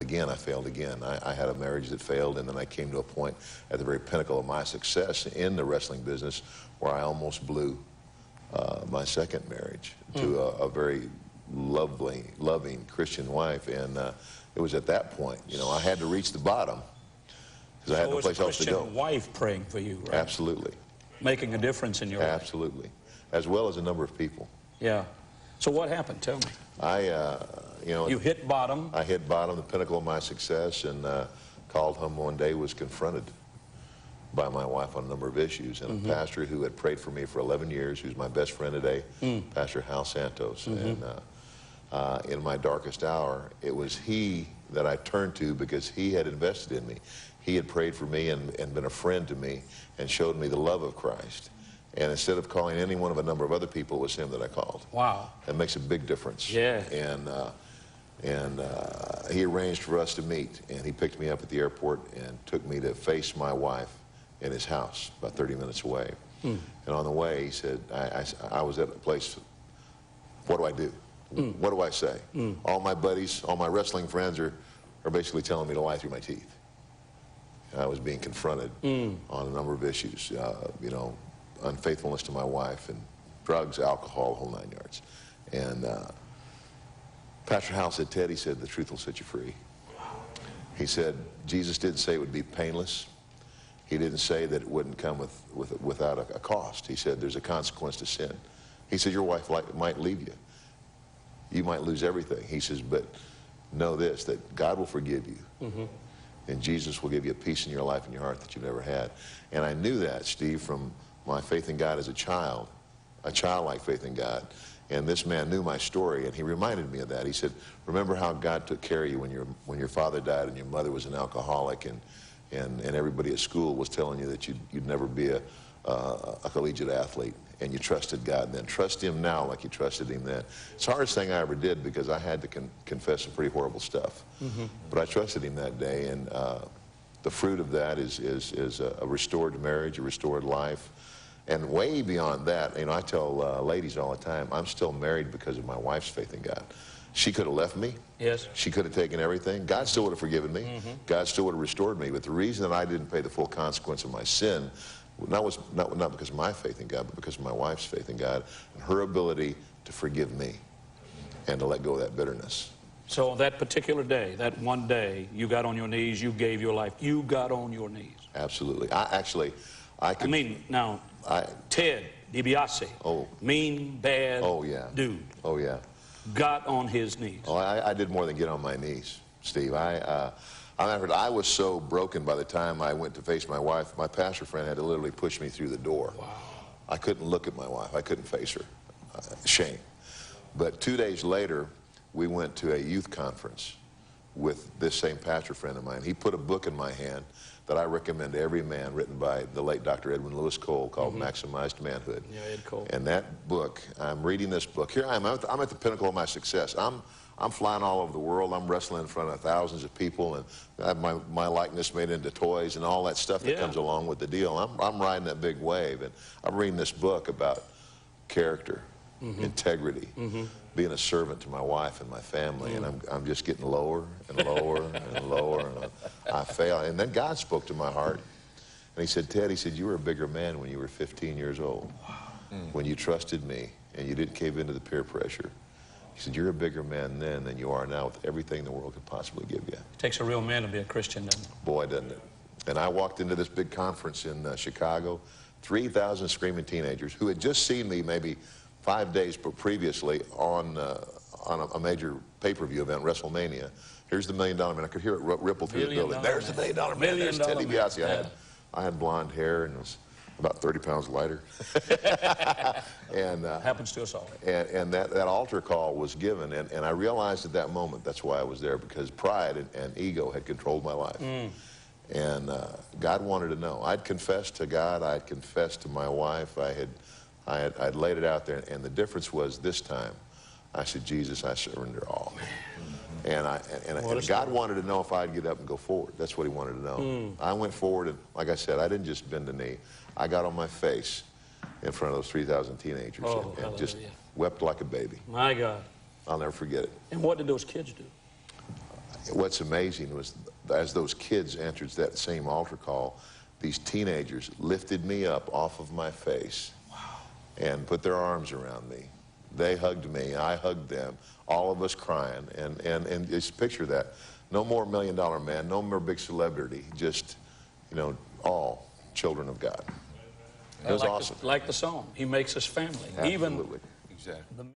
again, I failed again. I had a marriage that failed, and then I came to a point at the very pinnacle of my success in the wrestling business where I almost blew my second marriage to a very loving Christian wife. And it was at that point, you know, I had to reach the bottom because I had no place else to go. So it was a Christian wife praying for you, right? Absolutely. Making a difference in your life. Absolutely. As well as a number of people. Yeah. So what happened? Tell me. You know, you hit bottom. I hit bottom, the pinnacle of my success, and called home one day, was confronted by my wife on a number of issues. And a pastor who had prayed for me for 11 years, who's my best friend today, Pastor Hal Santos. And in my darkest hour, it was he that I turned to because he had invested in me. He had prayed for me and been a friend to me and showed me the love of Christ. And instead of calling any one of a number of other people, it was him that I called. Wow. That makes a big difference. Yeah. And he arranged for us to meet, and he picked me up at the airport and took me to face my wife in his house about 30 minutes away. And on the way, he said, I was at a place, what do I do? What do I say? All my buddies, all my wrestling friends are basically telling me to lie through my teeth. I was being confronted on a number of issues, you know, unfaithfulness to my wife and drugs, alcohol, the whole 9 yards. And Pastor Hal said, Ted, he said, the truth will set you free. He said, Jesus didn't say it would be painless. He didn't say that it wouldn't come without a cost. He said there's a consequence to sin. He said your wife might leave you. You might lose everything. He says, but know this, that God will forgive you. And Jesus will give you a peace in your life and your heart that you've never had. And I knew that, Steve, from my faith in God as a childlike faith in God. And this man knew my story, and he reminded me of that. He said, remember how God took care of you when your father died and your mother was an alcoholic, and everybody at school was telling you that you'd never be a collegiate athlete, and you trusted God then. Trust him now like you trusted him then. It's the hardest thing I ever did because I had to confess some pretty horrible stuff. But I trusted him that day, and the fruit of that is a restored marriage, a restored life. And way beyond that, you know, I tell ladies all the time, I'm still married because of my wife's faith in God. She could have left me. Yes. She could have taken everything. God still would have forgiven me. God still would have restored me. But the reason that I didn't pay the full consequence of my sin, not because of my faith in God, but because of my wife's faith in God and her ability to forgive me and to let go of that bitterness. So that particular day, that one day, you got on your knees, you gave your life. You got on your knees. Absolutely. I mean, now, Ted DiBiase, mean, bad dude. Oh, yeah. Got on his knees. Oh, I did more than get on my knees, Steve. I was so broken by the time I went to face my wife. My pastor friend had to literally push me through the door. Wow. I couldn't look at my wife. I couldn't face her. Shame. But 2 days later, we went to a youth conference with this same pastor friend of mine. He put a book in my hand that I recommend to every man, written by the late Dr. Edwin Lewis Cole, called Maximized Manhood. Yeah, Ed Cole. And that book, I'm reading this book. Here I'm at the pinnacle of my success. I'm flying all over the world. I'm wrestling in front of thousands of people, and I have my likeness made into toys and all that stuff that comes along with the deal. I'm riding that big wave, and I'm reading this book about character, integrity, being a servant to my wife and my family, and I'm just getting lower and lower and lower, and I fail. And then God spoke to my heart, and he said, Ted, he said, you were a bigger man when you were 15 years old, when you trusted me and you didn't cave into the peer pressure. He said, you're a bigger man then than you are now with everything the world could possibly give you. It takes a real man to be a Christian, doesn't it? Boy, doesn't it. And I walked into this big conference in Chicago, 3,000 screaming teenagers who had just seen me maybe 5 days previously on a major pay-per-view event, WrestleMania. Here's the $1 Million Man. I could hear it ripple through the building. There's the $1 Million Man. There's Ted DiBiase. I had blonde hair and was about 30 pounds lighter. And happens to us all. And that altar call was given, and I realized at that moment that's why I was there, because pride and ego had controlled my life. And God wanted to know. I'd confessed to God. I'd confessed to my wife. I'd laid it out there, and the difference was this time, I said, Jesus, I surrender all. And God wanted to know if I'd get up and go forward. That's what he wanted to know. I went forward, and like I said, I didn't just bend the knee. I got on my face in front of those 3,000 teenagers and just wept like a baby. My God. I'll never forget it. And what did those kids do? what's amazing was as those kids entered that same altar call, these teenagers lifted me up off of my face and put their arms around me. They hugged me, I hugged them, all of us crying. And just picture that. No more $1 Million Man, no more big celebrity, just, you know, all children of God. It was awesome. Like the song, He makes us family. Absolutely. Even Exactly.